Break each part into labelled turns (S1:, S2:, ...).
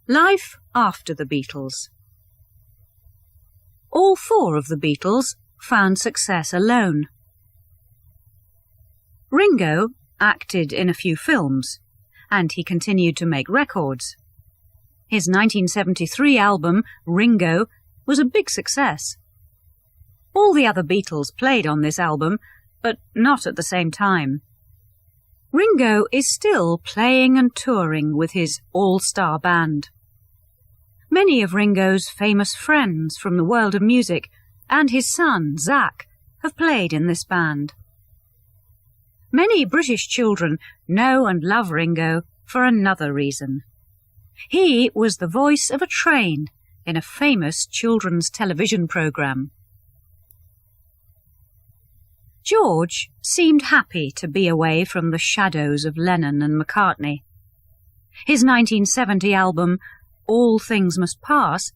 S1: Life after the Beatles. All four of the Beatles found success alone. Ringo acted in a few films, and he continued to make records. His 1973 album, Ringo, was a big success. All the other Beatles played on this album, but not at the same time. Ringo is still playing and touring with his all-star band. Many of Ringo's famous friends from the world of music and his son, Zach, have played in this band. Many British children know and love Ringo for another reason. He was the voice of a train in a famous children's television programme. George seemed happy to be away from the shadows of Lennon and McCartney. His 1970 album, All Things Must Pass,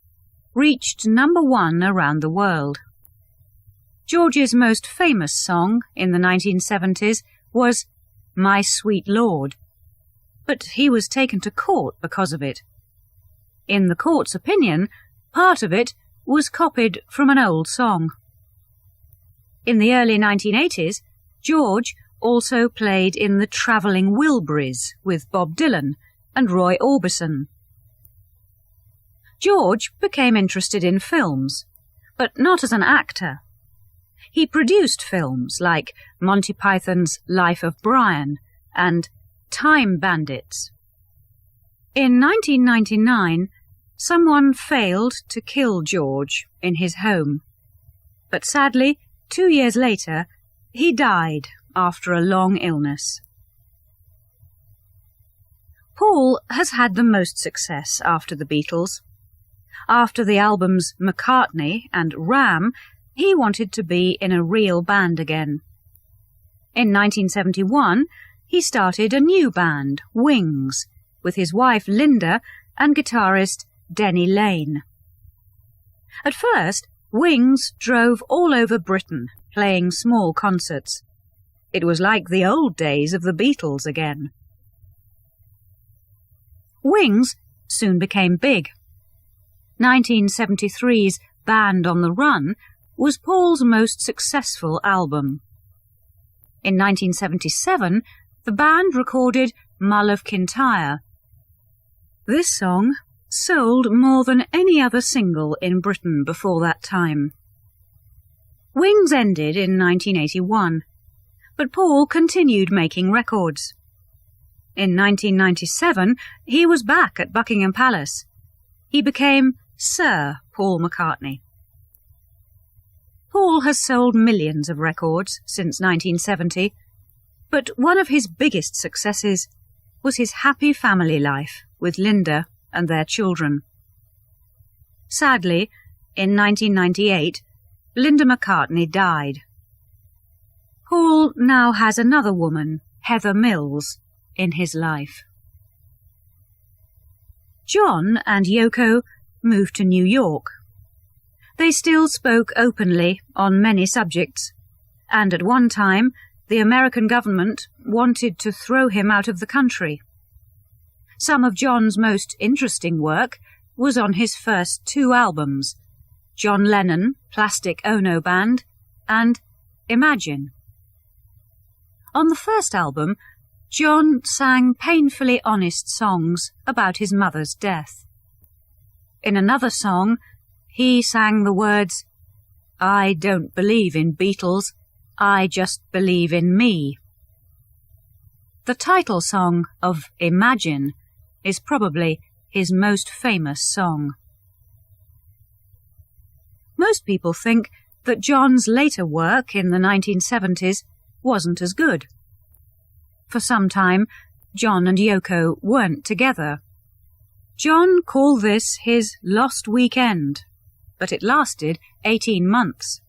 S1: reached #1 around the world. George's most famous song in the 1970s was My Sweet Lord, but he was taken to court because of it. In the court's opinion, part of it was copied from an old song. In the early 1980s, George also played in the Travelling Wilburys with Bob Dylan and Roy Orbison. George became interested in films, but not as an actor. He produced films like Monty Python's Life of Brian and Time Bandits. In 1999, someone failed to kill George in his home, but sadly, 2 years later, he died after a long illness. Paul has had the most success after the Beatles. After the albums McCartney and Ram, he wanted to be in a real band again. In 1971, he started a new band, Wings, with his wife Linda and guitarist Denny Laine. At first, Wings drove all over Britain, playing small concerts. It was like the old days of the Beatles again. Wings soon became big. 1973's Band on the Run was Paul's most successful album. In 1977, the band recorded Mull of Kintyre. This song sold more than any other single in Britain before that time. Wings ended in 1981, but Paul continued making records. In 1997, he was back at Buckingham Palace. He became Sir Paul McCartney. Paul has sold millions of records since 1970, but one of his biggest successes was his happy family life with Linda and their children. Sadly, in 1998, Linda McCartney died. Paul now has another woman, Heather Mills, in his life. John and Yoko moved to New York. They still spoke openly on many subjects, and at one time the American government wanted to throw him out of the country. Some of John's most interesting work was on his first 2 albums, John Lennon, Plastic Ono Band, and Imagine. On the first album, John sang painfully honest songs about his mother's death. In another song, he sang the words, "I don't believe in Beatles, I just believe in me." The title song of Imagine is probably his most famous song. Most people think that John's later work in the 1970s wasn't as good. For some time, John and Yoko weren't together. John called this his lost weekend, but it lasted 18 months.